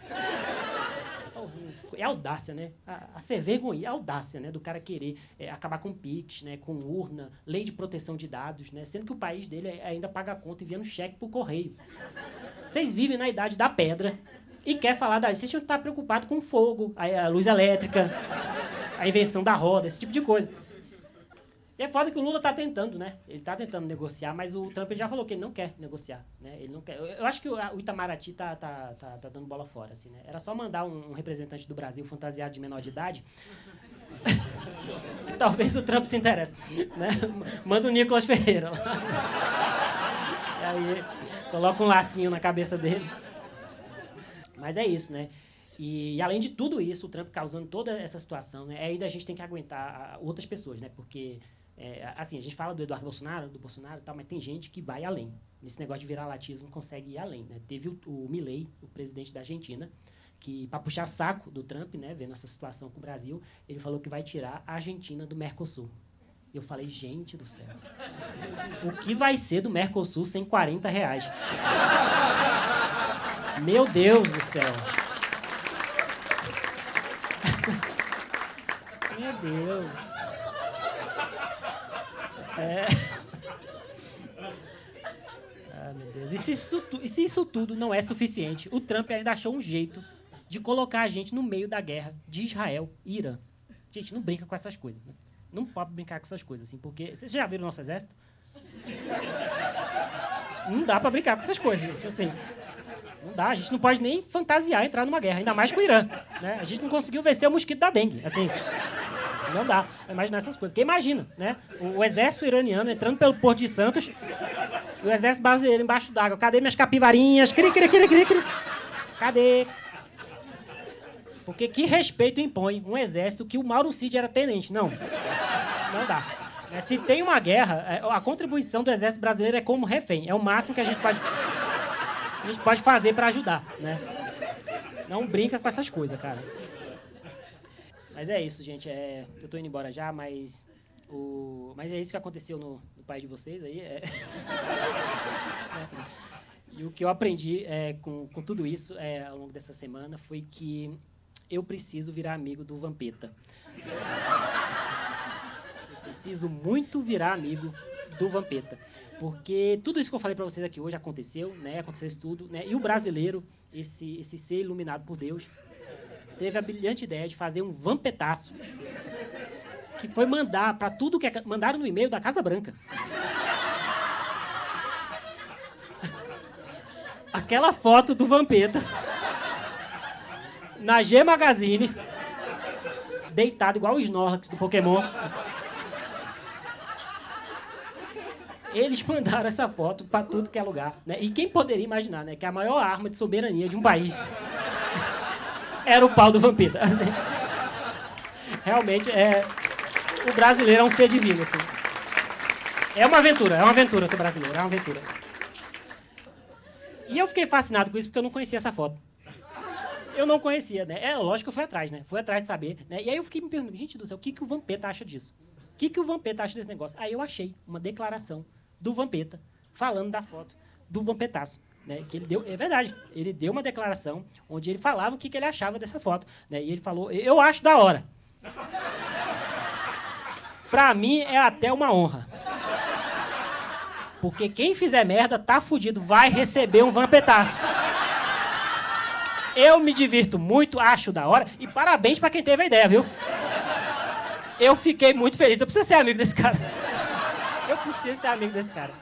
É audácia, né? A ser vergonha, a audácia, né? Do cara querer acabar com Pix, né? Com urna, lei de proteção de dados, né? Sendo que o país dele ainda paga a conta enviando cheque por correio. Vocês vivem na idade da pedra e quer falar da... Vocês tinham que estar preocupados com fogo, a luz elétrica, a invenção da roda, esse tipo de coisa. E é foda que o Lula tá tentando, né? Ele tá tentando negociar, mas o Trump já falou que ele não quer negociar, né? Ele não quer. Eu acho que o Itamaraty tá dando bola fora, assim, né? Era só mandar um representante do Brasil fantasiado de menor de idade. Talvez o Trump se interesse, né? Manda o Nicolas Ferreira lá. E aí coloca um lacinho na cabeça dele. Mas é isso, né? E além de tudo isso, o Trump causando toda essa situação, né? Ainda a gente tem que aguentar outras pessoas, né? Porque... assim, a gente fala do Eduardo Bolsonaro, e tal, mas tem gente que vai além. Nesse negócio de viralatismo, consegue ir além, né? Teve o Milei, o presidente da Argentina, que, para puxar saco do Trump, né, vendo essa situação com o Brasil, ele falou que vai tirar a Argentina do Mercosul. Eu falei, gente do céu, o que vai ser do Mercosul sem R$40? Meu Deus do céu. Meu Deus. Ah, meu Deus. E se isso tudo não é suficiente, o Trump ainda achou um jeito de colocar a gente no meio da guerra de Israel e Irã. Gente, não brinca com essas coisas, né? Não pode brincar com essas coisas, assim, porque... Vocês já viram o nosso exército? Não dá pra brincar com essas coisas, gente, assim... Não dá, a gente não pode nem fantasiar entrar numa guerra, ainda mais com o Irã, né? A gente não conseguiu vencer o mosquito da dengue, assim... Não dá pra imaginar essas coisas. Porque imagina, né? O exército iraniano entrando pelo Porto de Santos, o exército brasileiro embaixo d'água. Cadê minhas capivarinhas? Cri. Cadê? Porque que respeito impõe um exército que o Mauro Cid era tenente? Não dá. Se tem uma guerra, a contribuição do exército brasileiro é como refém. É o máximo que a gente pode fazer para ajudar, né? Não brinca com essas coisas, cara. Mas é isso, gente. Eu tô indo embora já, mas é isso que aconteceu no país de vocês aí. E o que eu aprendi com tudo isso ao longo dessa semana foi que eu preciso virar amigo do Vampeta. Eu preciso muito virar amigo do Vampeta. Porque tudo isso que eu falei para vocês aqui hoje aconteceu, né? Aconteceu isso tudo, né? E o brasileiro, esse ser iluminado por Deus, teve a brilhante ideia de fazer um vampetaço que foi mandar para tudo que mandaram no e-mail da Casa Branca. Aquela foto do Vampeta na G Magazine, deitado igual o Snorlax do Pokémon. Eles mandaram essa foto para tudo que é lugar, né? E quem poderia imaginar, né, que a maior arma de soberania de um país era o pau do Vampeta. Assim, realmente, o brasileiro é um ser divino, assim. É uma aventura ser brasileiro, é uma aventura. E eu fiquei fascinado com isso porque eu não conhecia essa foto. Eu não conhecia, né? Lógico que eu fui atrás, né? Fui atrás de saber, né? E aí eu fiquei me perguntando, gente do céu, o que o Vampeta acha disso? O que o Vampeta acha desse negócio? Aí eu achei uma declaração do Vampeta falando da foto do Vampetaço. Né, que ele deu, é verdade, ele deu uma declaração onde ele falava o que ele achava dessa foto, né, e ele falou, eu acho da hora. Pra mim é até uma honra. Porque quem fizer merda tá fudido, vai receber um vampetaço. Eu me divirto muito, acho da hora, e parabéns pra quem teve a ideia, viu? Eu fiquei muito feliz, eu preciso ser amigo desse cara. Eu preciso ser amigo desse cara.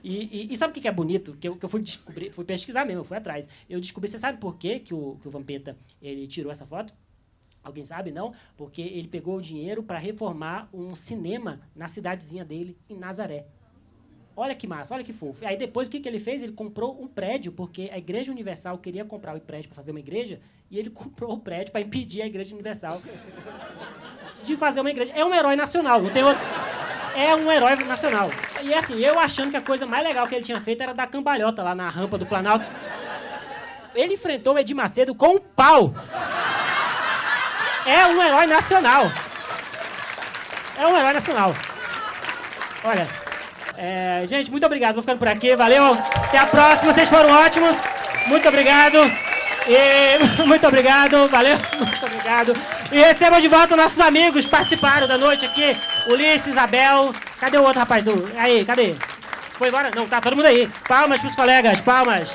E sabe o que é bonito? Que eu fui descobrir, fui pesquisar mesmo, eu fui atrás. Eu descobri, você sabe por quê que o Vampeta ele tirou essa foto? Alguém sabe? Não? Porque ele pegou o dinheiro para reformar um cinema na cidadezinha dele, em Nazaré. Olha que massa, olha que fofo. Aí depois o que ele fez? Ele comprou um prédio, porque a Igreja Universal queria comprar o prédio para fazer uma igreja, e ele comprou o prédio para impedir a Igreja Universal de fazer uma igreja. É um herói nacional, não tem outro. É um herói nacional. E assim, eu achando que a coisa mais legal que ele tinha feito era dar cambalhota lá na rampa do Planalto. Ele enfrentou o Edir Macedo com um pau. É um herói nacional. É um herói nacional. Olha, gente, muito obrigado. Vou ficando por aqui. Valeu. Até a próxima. Vocês foram ótimos. Muito obrigado. E muito obrigado. Valeu. Muito obrigado. E recebam de volta nossos amigos que participaram da noite aqui. Ulisses, Isabel. Cadê o outro rapaz? Aí, cadê? Foi embora? Não, tá todo mundo aí. Palmas pros colegas. Palmas.